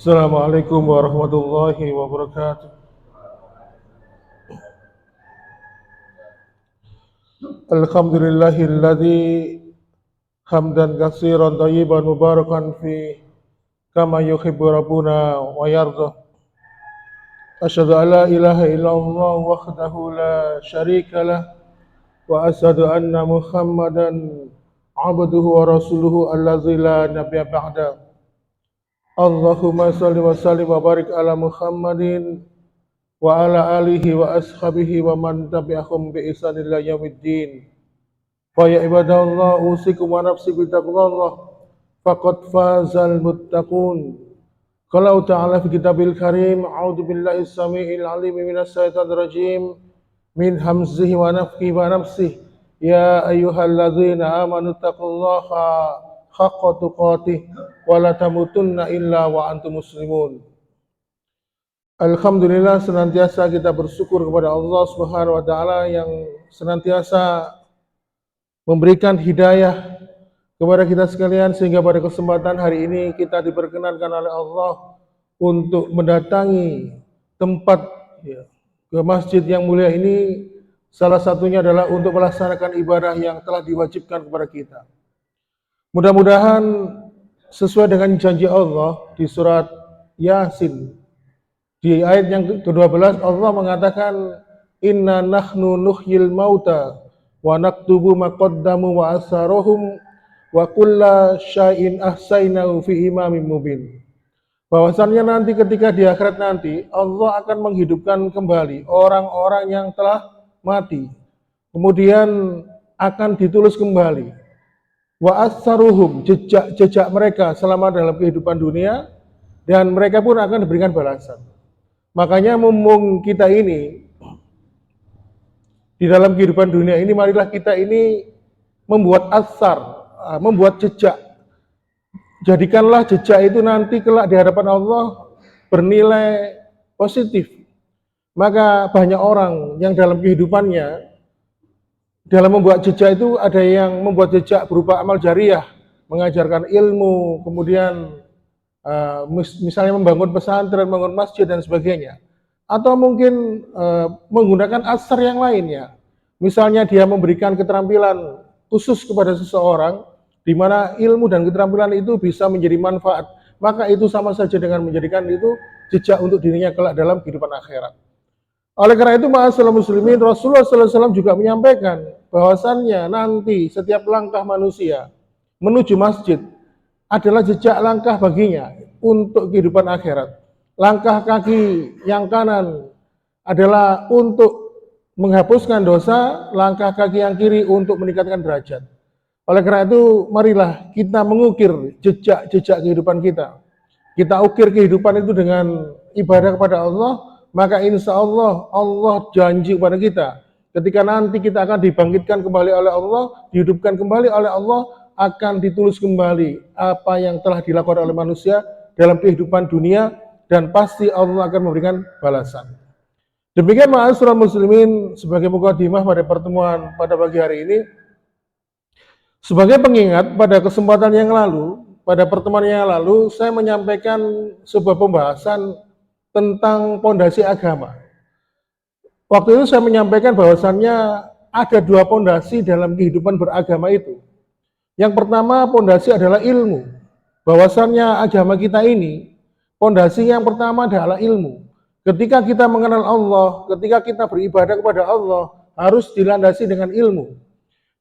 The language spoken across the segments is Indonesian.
Assalamualaikum warahmatullahi wabarakatuh. Alhamdulillahilladzi hamdan katsiran thayyiban mubarakan fi kama yuhibbu rabbuna wa yarda. Asyhadu an la ilaha illallah wahdahu la syarika lah wa asyhadu anna Muhammadan abduhu wa rasuluhu allazi la nabiyya ba'da. Allahumma shalli wa sallim wa barik ala Muhammadin wa ala alihi wa ashabihi wa man tabi'ahum bi ihsan ila yaumiddin. Fa ya ibadallah usikum wa nafsi bi taqwallah faqad fazal muttaqun. Qala ta'ala fi kitabil karim a'udzu billahi samiil alim minas syaitonir rajim min hamzihi wa nafthihi wa nafsihi ya ayyuhalladzina amanu taqullaha haqqa tuqatih wa la tamutunna illa wa antum muslimun. Alhamdulillah, senantiasa kita bersyukur kepada Allah Subhanahu wa taala yang senantiasa memberikan hidayah kepada kita sekalian sehingga pada kesempatan hari ini kita diperkenankan oleh Allah untuk mendatangi tempat ke masjid yang mulia ini. Salah satunya adalah untuk melaksanakan ibadah yang telah diwajibkan kepada kita. Mudah-mudahan sesuai dengan janji Allah di surat Yasin. Di ayat yang ke-12 Allah mengatakan inna nahnu nuhyil mauta wa naktubu ma qaddamu wa asarahum wa kulla syai'in ahsaynahu fi imamin mubin. Bahwasannya nanti ketika di akhirat nanti Allah akan menghidupkan kembali orang-orang yang telah mati. Kemudian akan ditulis kembali wa asaruhum, jejak mereka selama dalam kehidupan dunia, dan mereka pun akan diberikan balasan. Makanya mumpung kita ini di dalam kehidupan dunia ini, marilah kita ini membuat asar, membuat jejak. Jadikanlah jejak itu nanti kelak di hadapan Allah bernilai positif. Maka banyak orang yang dalam kehidupannya dalam membuat jejak itu ada yang membuat jejak berupa amal jariah, mengajarkan ilmu, kemudian misalnya membangun pesantren, membangun masjid dan sebagainya. Atau mungkin menggunakan asar yang lainnya. Misalnya dia memberikan keterampilan khusus kepada seseorang, di mana ilmu dan keterampilan itu bisa menjadi manfaat. Maka itu sama saja dengan menjadikan itu jejak untuk dirinya kelak dalam kehidupan akhirat. Oleh karena itu, ma'asyiral muslimin, Rasulullah SAW juga menyampaikan bahwasannya nanti setiap langkah manusia menuju masjid adalah jejak langkah baginya untuk kehidupan akhirat. Langkah kaki yang kanan adalah untuk menghapuskan dosa, langkah kaki yang kiri untuk meningkatkan derajat. Oleh karena itu, marilah kita mengukir jejak-jejak kehidupan kita. Kita ukir kehidupan itu dengan ibadah kepada Allah, maka insya Allah, Allah janji kepada kita, ketika nanti kita akan dibangkitkan kembali oleh Allah, dihidupkan kembali oleh Allah, akan ditulis kembali apa yang telah dilakukan oleh manusia dalam kehidupan dunia, dan pasti Allah akan memberikan balasan. Demikian ma'asyiral muslimin, sebagai mukadimah pada pertemuan pada pagi hari ini. Sebagai pengingat, pada kesempatan yang lalu, pada pertemuan yang lalu, saya menyampaikan sebuah pembahasan tentang pondasi agama. Waktu itu saya menyampaikan bahwasannya ada dua pondasi dalam kehidupan beragama itu. Yang pertama, pondasi adalah ilmu. Bahwasannya agama kita ini, pondasi yang pertama adalah ilmu. Ketika kita mengenal Allah, ketika kita beribadah kepada Allah, harus dilandasi dengan ilmu.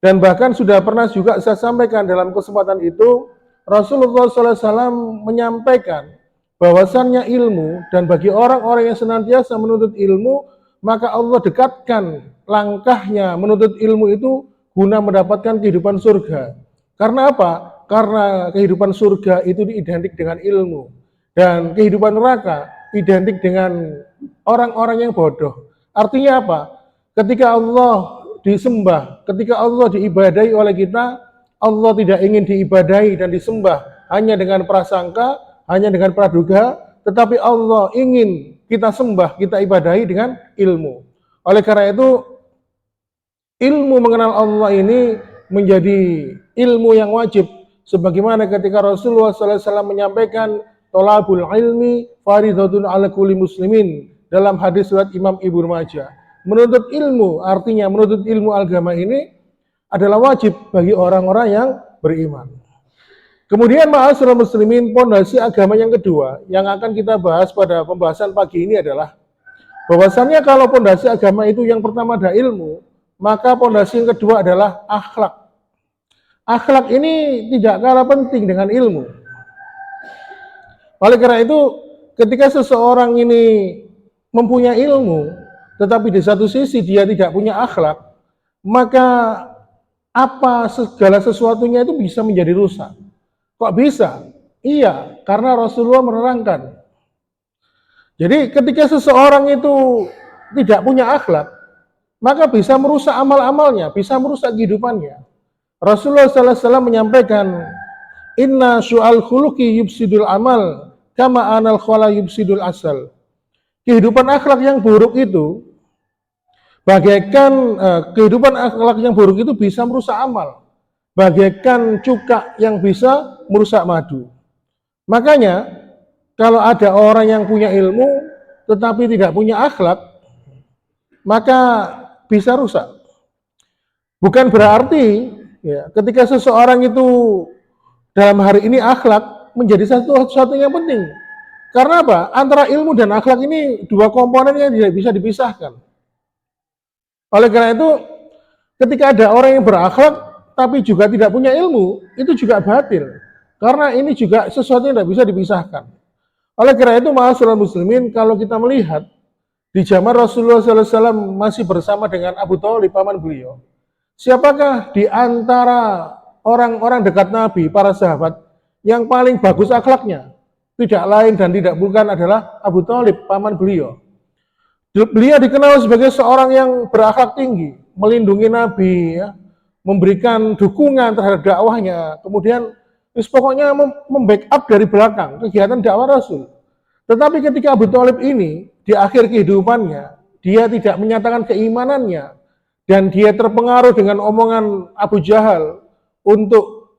Dan bahkan sudah pernah juga saya sampaikan dalam kesempatan itu, Rasulullah SAW menyampaikan bahwasannya ilmu, dan bagi orang-orang yang senantiasa menuntut ilmu, maka Allah dekatkan langkahnya menuntut ilmu itu guna mendapatkan kehidupan surga. Karena apa? Karena kehidupan surga itu identik dengan ilmu, dan kehidupan neraka identik dengan orang-orang yang bodoh. Artinya apa? Ketika Allah disembah, ketika Allah diibadahi oleh kita, Allah tidak ingin diibadahi dan disembah hanya dengan prasangka, hanya dengan praduga, tetapi Allah ingin kita sembah, kita ibadahi dengan ilmu. Oleh karena itu, ilmu mengenal Allah ini menjadi ilmu yang wajib, sebagaimana ketika Rasulullah SAW menyampaikan thalabul ilmi fardhatun 'ala kulli muslimin. Dalam hadis riwayat Imam Ibnu Majah. Menuntut ilmu, artinya menuntut ilmu agama ini adalah wajib bagi orang-orang yang beriman. Kemudian ma'asyiral muslimin, pondasi agama yang kedua yang akan kita bahas pada pembahasan pagi ini adalah bahwasannya kalau pondasi agama itu yang pertama ada ilmu, maka pondasi yang kedua adalah akhlak. Akhlak ini tidak kalah penting dengan ilmu. Oleh karena itu, ketika seseorang ini mempunyai ilmu, tetapi di satu sisi dia tidak punya akhlak, maka apa segala sesuatunya itu bisa menjadi rusak. Kok bisa? Iya, karena Rasulullah menerangkan. Jadi ketika seseorang itu tidak punya akhlak, maka bisa merusak amal-amalnya, bisa merusak kehidupannya. Rasulullah SAW menyampaikan, Inna syu'al khuluqi yubsidul amal, kama anal khala yubsidul asal. Kehidupan akhlak yang buruk itu, bagaikan kehidupan akhlak yang buruk itu bisa merusak amal, bagaikan cuka yang bisa merusak madu. Makanya, kalau ada orang yang punya ilmu, tetapi tidak punya akhlak, maka bisa rusak. Bukan berarti, ya, ketika seseorang itu dalam hari ini akhlak menjadi satu yang penting. Karena apa? Antara ilmu dan akhlak ini dua komponen yang tidak bisa dipisahkan. Oleh karena itu, ketika ada orang yang berakhlak tapi juga tidak punya ilmu, itu juga batil. Karena ini juga sesuatu yang tidak bisa dipisahkan. Oleh karena itu, ma'asyiral muslimin, kalau kita melihat di zaman Rasulullah SAW masih bersama dengan Abu Thalib, paman beliau, siapakah di antara orang-orang dekat Nabi, para sahabat, yang paling bagus akhlaknya? Tidak lain dan tidak bukan adalah Abu Thalib, paman beliau. Beliau dikenal sebagai seorang yang berakhlak tinggi, melindungi Nabi, ya, memberikan dukungan terhadap dakwahnya, kemudian pokoknya membackup dari belakang kegiatan dakwah Rasul. Tetapi ketika Abu Thalib ini di akhir kehidupannya, dia tidak menyatakan keimanannya, dan dia terpengaruh dengan omongan Abu Jahal untuk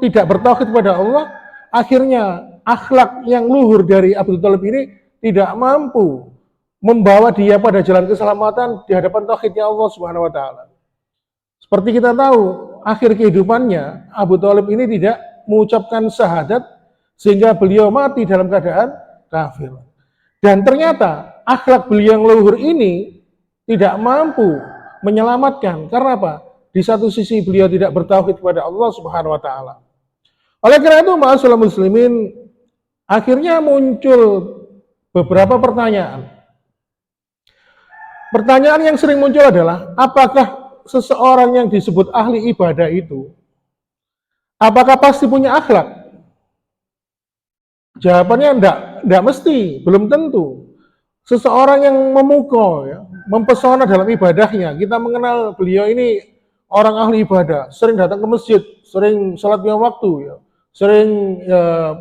tidak bertauhid kepada Allah. Akhirnya akhlak yang luhur dari Abu Thalib ini tidak mampu membawa dia pada jalan keselamatan di hadapan tauhidnya Allah Subhanahu wa taala. Seperti kita tahu, akhir kehidupannya Abu Thalib ini tidak mengucapkan syahadat sehingga beliau mati dalam keadaan kafir. Dan ternyata akhlak beliau yang luhur ini tidak mampu menyelamatkan. Karena apa? Di satu sisi beliau tidak bertauhid kepada Allah Subhanahu wa taala. Oleh karena itu, ma'asyiral muslimin, akhirnya muncul beberapa pertanyaan. Pertanyaan yang sering muncul adalah, apakah seseorang yang disebut ahli ibadah itu, apakah pasti punya akhlak? Jawabannya enggak mesti, belum tentu. Seseorang yang memukau, ya, mempesona dalam ibadahnya, kita mengenal beliau ini orang ahli ibadah, sering datang ke masjid, sering sholat lima waktu, ya, sering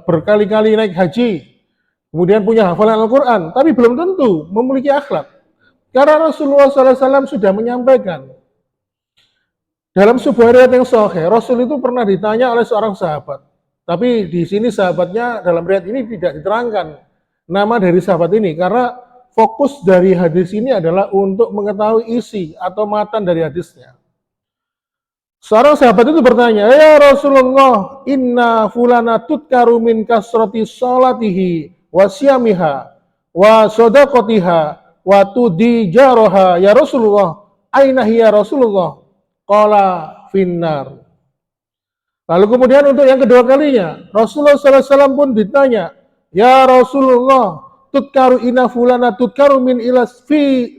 berkali-kali naik haji, kemudian punya hafalan Al-Quran, tapi belum tentu memiliki akhlak. Karena Rasulullah SAW sudah menyampaikan dalam sebuah riwayat yang sahih, Rasul itu pernah ditanya oleh seorang sahabat, tapi di sini sahabatnya dalam riwayat ini tidak diterangkan nama dari sahabat ini, karena fokus dari hadis ini adalah untuk mengetahui isi atau matan dari hadisnya. Seorang sahabat itu bertanya, ya Rasulullah, inna fulana tutkaru min kasrati sholatihi wa siyamiha wa sodakotiha wa tudijaroha, ya Rasulullah, aina hiya Rasulullah, qala finnar. Lalu kemudian untuk yang kedua kalinya, Rasulullah SAW pun ditanya, ya Rasulullah, tutkaru inna fulana tutkaru min ilati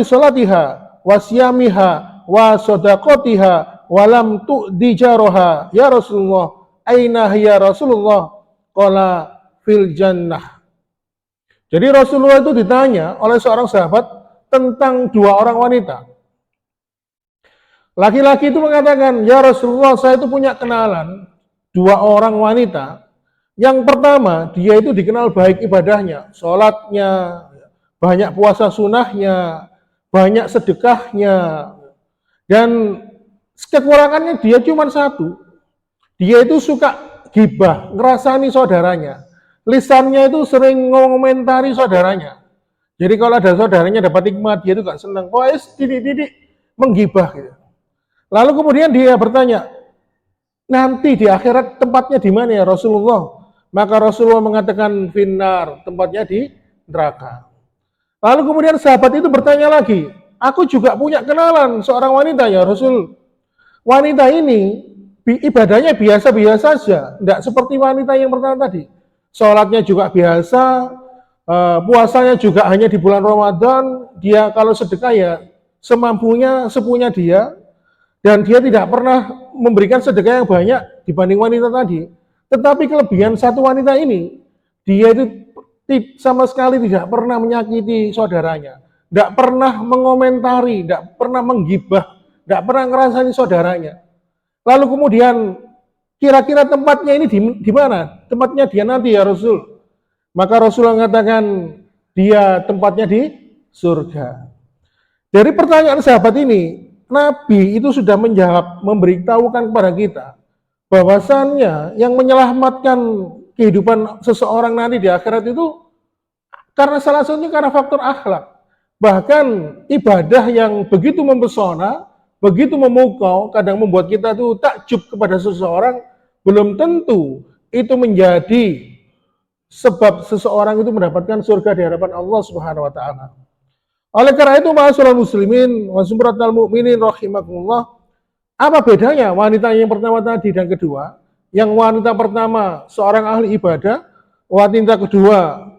sholatiha wa siyamiha wa sodakotiha walam tu'dijaroha, ya Rasulullah, aina hiya Rasulullah, qala fil jannah. Jadi Rasulullah itu ditanya oleh seorang sahabat tentang dua orang wanita. Laki-laki itu mengatakan, ya Rasulullah, saya itu punya kenalan dua orang wanita. Yang pertama, dia itu dikenal baik ibadahnya, sholatnya, banyak puasa sunnahnya, banyak sedekahnya. Dan kekurangannya dia cuma satu. Dia itu suka gibah, ngerasani saudaranya. Lisannya itu sering ngomentari saudaranya. Jadi kalau ada saudaranya dapat hikmah, dia itu gak senang. Wah, didik menggibah gitu. Lalu kemudian dia bertanya, nanti di akhirat tempatnya di mana ya Rasulullah? Maka Rasulullah mengatakan finnar, tempatnya di neraka. Lalu kemudian sahabat itu bertanya lagi, aku juga punya kenalan seorang wanita ya Rasul. Wanita ini ibadahnya biasa-biasa saja, tidak seperti wanita yang pertama tadi. Sholatnya juga biasa, puasanya juga hanya di bulan Ramadan. Dia kalau sedekah ya semampunya, sepunya dia, dan dia tidak pernah memberikan sedekah yang banyak dibanding wanita tadi. Tetapi kelebihan satu wanita ini, dia itu sama sekali tidak pernah menyakiti saudaranya, tidak pernah mengomentari, tidak pernah menggibah, tidak pernah ngerasani saudaranya. Lalu kemudian kira-kira tempatnya ini di mana? Tempatnya dia nanti ya Rasul. Maka Rasulullah mengatakan dia tempatnya di surga. Dari pertanyaan sahabat ini, Nabi itu sudah menjawab, memberitahukan kepada kita bahwasannya yang menyelamatkan kehidupan seseorang nanti di akhirat itu karena salah satunya karena faktor akhlak. Bahkan ibadah yang begitu mempesona, begitu memukau, kadang membuat kita tuh takjub kepada seseorang, belum tentu itu menjadi sebab seseorang itu mendapatkan surga di hadapan Allah Subhanahu wa taala. Oleh karena itu, ma'asyiral muslimin wa sumratal mukminin rahimakumullah, apa bedanya wanita yang pertama tadi dan kedua? Yang wanita pertama seorang ahli ibadah, wanita kedua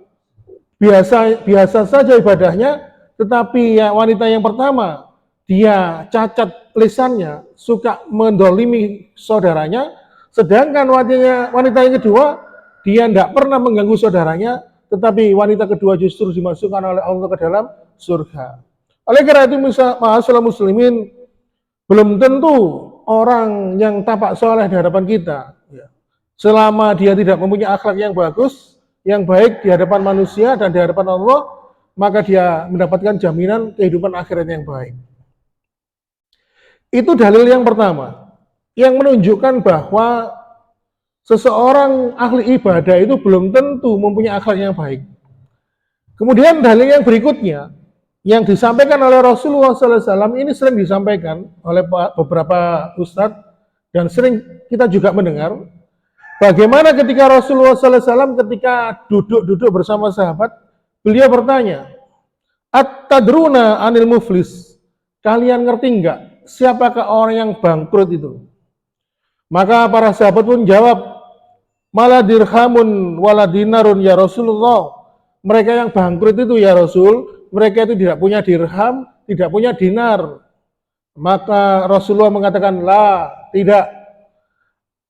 biasa saja ibadahnya, tetapi ya wanita yang pertama dia cacat lisannya, suka mendolimi saudaranya, sedangkan wanita yang kedua dia tidak pernah mengganggu saudaranya, tetapi wanita kedua justru dimasukkan oleh Allah ke dalam surga. Oleh karena itu, ma'asyiral muslimin, belum tentu orang yang tampak soleh di hadapan kita, selama dia tidak mempunyai akhlak yang bagus, yang baik di hadapan manusia dan di hadapan Allah, maka dia mendapatkan jaminan kehidupan akhirat yang baik. Itu dalil yang pertama, yang menunjukkan bahwa seseorang ahli ibadah itu belum tentu mempunyai akhlak yang baik. Kemudian dalil yang berikutnya, yang disampaikan oleh Rasulullah SAW ini sering disampaikan oleh beberapa ustadz dan sering kita juga mendengar. Bagaimana ketika Rasulullah SAW ketika duduk bersama sahabat, beliau bertanya, At-tadruna anil muflis, kalian ngerti enggak siapakah orang yang bangkrut itu? Maka para sahabat pun jawab, Mala dirhamun wala dinarun ya Rasulullah. Mereka yang bangkrut itu ya Rasul, mereka itu tidak punya dirham, tidak punya dinar. Maka Rasulullah mengatakan, la, tidak.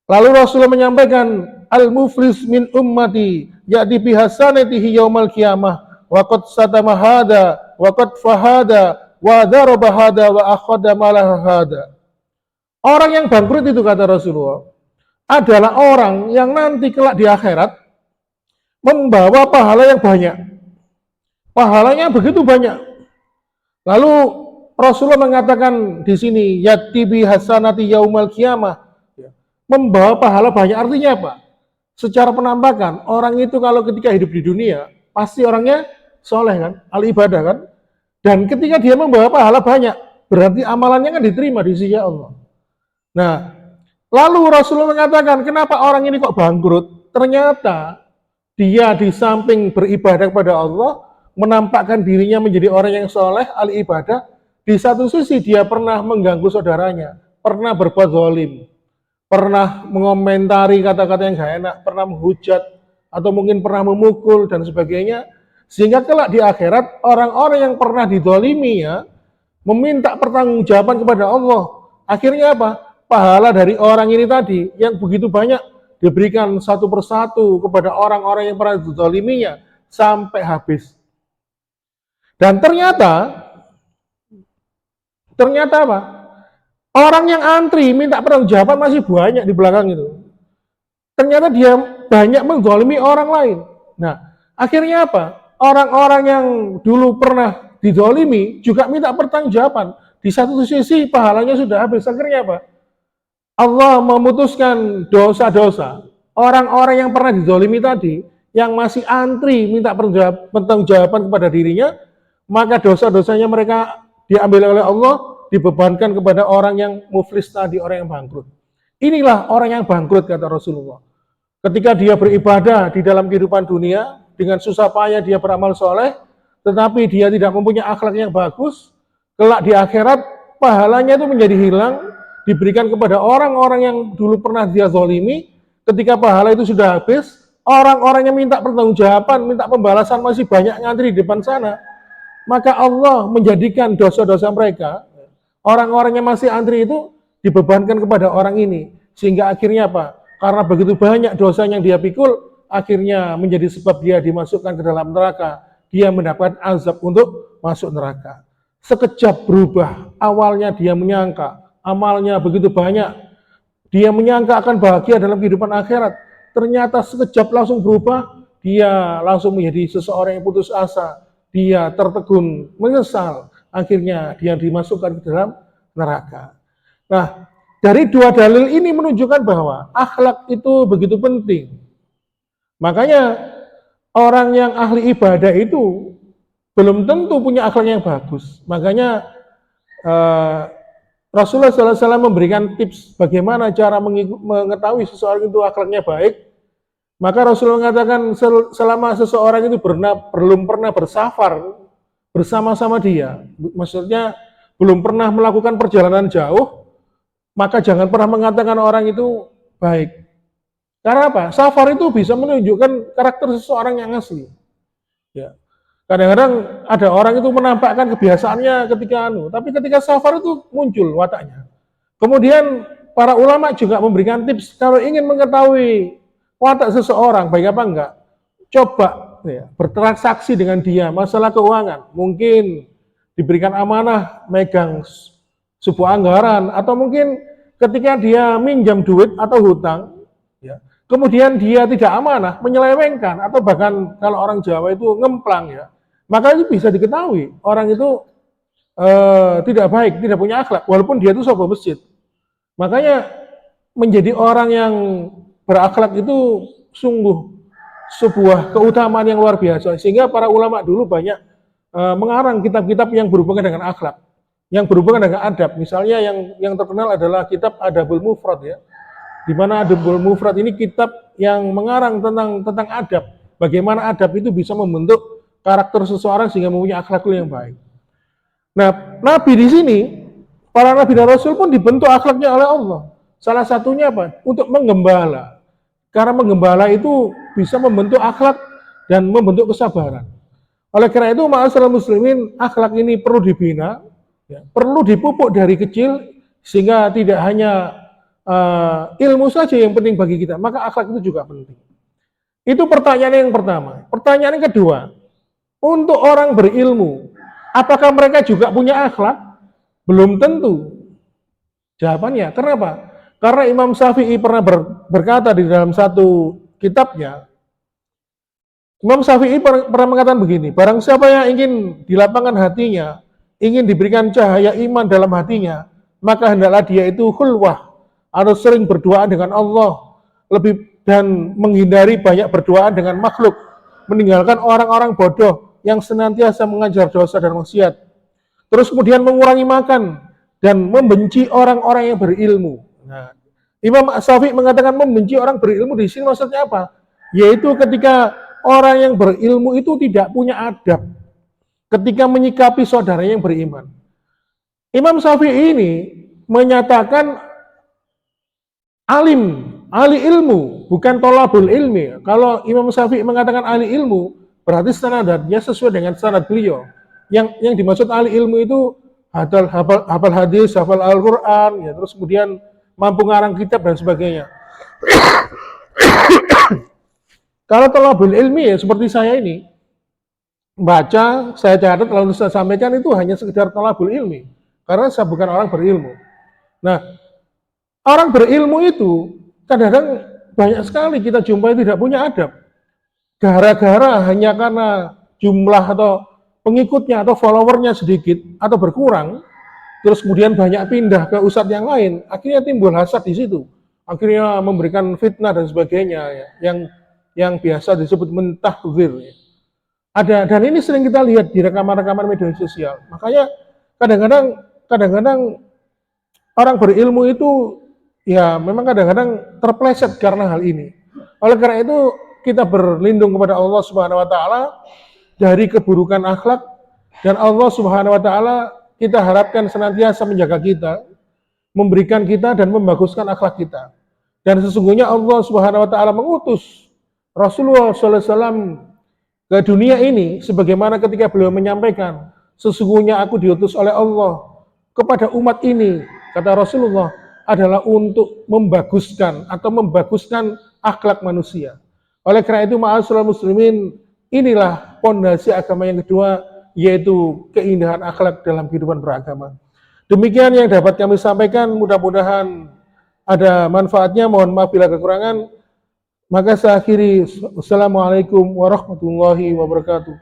Lalu Rasulullah menyampaikan, al-muflis min ummati, ya'di bihasanatihi yaumal qiyamah, wa qad satama hada, wa qad fahada, wa daraba hada, wa akhada malah hada. Orang yang bangkrut itu, kata Rasulullah, adalah orang yang nanti kelak di akhirat membawa pahala yang banyak. Pahalanya begitu banyak. Lalu Rasulullah mengatakan di sini, ya'ti bihasanati yaumal qiyamah, membawa pahala banyak. Artinya apa? Secara penampakan, orang itu kalau ketika hidup di dunia, pasti orangnya soleh kan, ahli ibadah kan. Dan ketika dia membawa pahala banyak, berarti amalannya kan diterima di sisi Allah. Nah, lalu Rasulullah mengatakan, kenapa orang ini kok bangkrut? Ternyata dia di samping beribadah kepada Allah, menampakkan dirinya menjadi orang yang soleh, ahli ibadah. Di satu sisi dia pernah mengganggu saudaranya, pernah berbuat zalim, pernah mengomentari kata-kata yang gak enak, pernah menghujat, atau mungkin pernah memukul dan sebagainya. Sehingga kelak di akhirat, orang-orang yang pernah dizalimi ya, meminta pertanggungjawaban kepada Allah. Akhirnya apa? Pahala dari orang ini tadi, yang begitu banyak, diberikan satu persatu kepada orang-orang yang pernah dizaliminya, sampai habis. Dan ternyata apa? Orang yang antri minta pertanggungjawaban masih banyak di belakang itu. Ternyata dia banyak menzalimi orang lain. Nah, akhirnya apa? Orang-orang yang dulu pernah dizalimi juga minta pertanggungjawaban. Di satu sisi pahalanya sudah habis. Akhirnya apa? Allah memutuskan dosa-dosa orang-orang yang pernah dizolimi tadi, yang masih antri minta pertanggungjawaban kepada dirinya, maka dosa-dosanya mereka diambil oleh Allah, dibebankan kepada orang yang muflis tadi, orang yang bangkrut. Inilah orang yang bangkrut, kata Rasulullah. Ketika dia beribadah di dalam kehidupan dunia, dengan susah payah dia beramal soleh, tetapi dia tidak mempunyai akhlak yang bagus, kelak di akhirat, pahalanya itu menjadi hilang, diberikan kepada orang-orang yang dulu pernah dia zolimi. Ketika pahala itu sudah habis, orang-orang yang minta pertanggungjawaban, minta pembalasan masih banyak ngantri di depan sana. Maka Allah menjadikan dosa-dosa mereka, orang-orang yang masih antri itu dibebankan kepada orang ini. Sehingga akhirnya apa? Karena begitu banyak dosa yang dia pikul, akhirnya menjadi sebab dia dimasukkan ke dalam neraka. Dia mendapat azab untuk masuk neraka. Sekejap berubah, awalnya dia menyangka, amalnya begitu banyak, dia menyangka akan bahagia dalam kehidupan akhirat, ternyata sekejap langsung berubah, dia langsung menjadi seseorang yang putus asa, dia tertegun, menyesal, akhirnya dia dimasukkan ke dalam neraka. Nah, dari dua dalil ini menunjukkan bahwa akhlak itu begitu penting. Makanya orang yang ahli ibadah itu belum tentu punya akhlak yang bagus. Makanya Rasulullah SAW memberikan tips bagaimana cara mengetahui seseorang itu akhlaknya baik. Maka Rasulullah mengatakan selama seseorang itu belum pernah bersafar bersama-sama dia, maksudnya belum pernah melakukan perjalanan jauh, maka jangan pernah mengatakan orang itu baik. Karena apa? Safar itu bisa menunjukkan karakter seseorang yang asli. Ya. Kadang-kadang ada orang itu menampakkan kebiasaannya ketika tapi ketika safar itu muncul wataknya. Kemudian para ulama juga memberikan tips kalau ingin mengetahui watak seseorang baik apa enggak, coba ya, bertransaksi dengan dia masalah keuangan. Mungkin diberikan amanah megang sebuah anggaran, atau mungkin ketika dia minjam duit atau hutang, ya, kemudian dia tidak amanah, menyelewengkan, atau bahkan kalau orang Jawa itu ngemplang, ya, maka itu bisa diketahui orang itu tidak baik, tidak punya akhlak, walaupun dia itu sebuah masjid. Makanya menjadi orang yang berakhlak itu sungguh sebuah keutamaan yang luar biasa, sehingga para ulama dulu banyak mengarang kitab-kitab yang berhubungan dengan akhlak, yang berhubungan dengan adab. Misalnya yang terkenal adalah kitab Adabul Mufrad, ya, di mana Adabul Mufrad ini kitab yang mengarang tentang adab, bagaimana adab itu bisa membentuk karakter seseorang sehingga mempunyai akhlak yang baik. Nah, Nabi di sini, para Nabi dan Rasul pun dibentuk akhlaknya oleh Allah. Salah satunya apa? Untuk menggembala. Karena menggembala itu bisa membentuk akhlak dan membentuk kesabaran. Oleh karena itu, ma'asyiral muslimin, akhlak ini perlu dibina, ya, perlu dipupuk dari kecil, sehingga tidak hanya ilmu saja yang penting bagi kita, maka akhlak itu juga penting. Itu pertanyaan yang pertama. Pertanyaan yang kedua, untuk orang berilmu, apakah mereka juga punya akhlak? Belum tentu. Jawabannya, kenapa? Karena Imam Syafi'i pernah berkata di dalam satu kitabnya, Imam Syafi'i pernah mengatakan begini, barang siapa yang ingin dilapangkan hatinya, ingin diberikan cahaya iman dalam hatinya, maka hendaklah dia itu khulwah, atau sering berdoa dengan Allah, dan menghindari banyak berdoa dengan makhluk, meninggalkan orang-orang bodoh yang senantiasa mengajar dosa dan maksiat. Terus kemudian mengurangi makan dan membenci orang-orang yang berilmu. Nah, Imam Syafi'i mengatakan membenci orang berilmu di sini maksudnya apa? Yaitu ketika orang yang berilmu itu tidak punya adab ketika menyikapi saudaranya yang beriman. Imam Syafi'i ini menyatakan ahli ilmu, bukan tolabul ilmi. Kalau Imam Syafi'i mengatakan ahli ilmu, berarti standarnya sesuai dengan standar beliau. Yang dimaksud ahli ilmu itu hafal hadis, hafal Al-Quran, ya, terus kemudian mampu ngarang kitab dan sebagainya. Kalau tolabul ilmi, ya seperti saya ini, baca, saya catat, lalu saya sampaikan, itu hanya sekedar tolabul ilmi, karena saya bukan orang berilmu. Nah, orang berilmu itu kadang-kadang banyak sekali kita jumpai tidak punya adab. Gara-gara hanya karena jumlah atau pengikutnya atau followernya sedikit atau berkurang, terus kemudian banyak pindah ke ustadz yang lain, akhirnya timbul hasad di situ. akhirnya memberikan fitnah dan sebagainya ya, yang biasa disebut mentahdzir ya. Ada, dan ini sering kita lihat di rekaman-rekaman media sosial. Makanya kadang-kadang orang berilmu itu ya memang kadang-kadang terpleset karena hal ini. Oleh karena itu kita berlindung kepada Allah Subhanahu wa taala dari keburukan akhlak, dan Allah Subhanahu wa taala kita harapkan senantiasa menjaga kita, memberikan kita dan membaguskan akhlak kita. Dan sesungguhnya Allah Subhanahu wa taala mengutus Rasulullah sallallahu alaihi wasallam ke dunia ini sebagaimana ketika beliau menyampaikan, sesungguhnya aku diutus oleh Allah kepada umat ini, kata Rasulullah, adalah untuk membaguskan akhlak manusia. Oleh karena itu, ma'asyiral muslimin, inilah pondasi agama yang kedua, yaitu keindahan akhlak dalam kehidupan beragama. Demikian yang dapat kami sampaikan, mudah-mudahan ada manfaatnya. Mohon maaf bila kekurangan. Maka saya akhiri. Wassalamualaikum warahmatullahi wabarakatuh.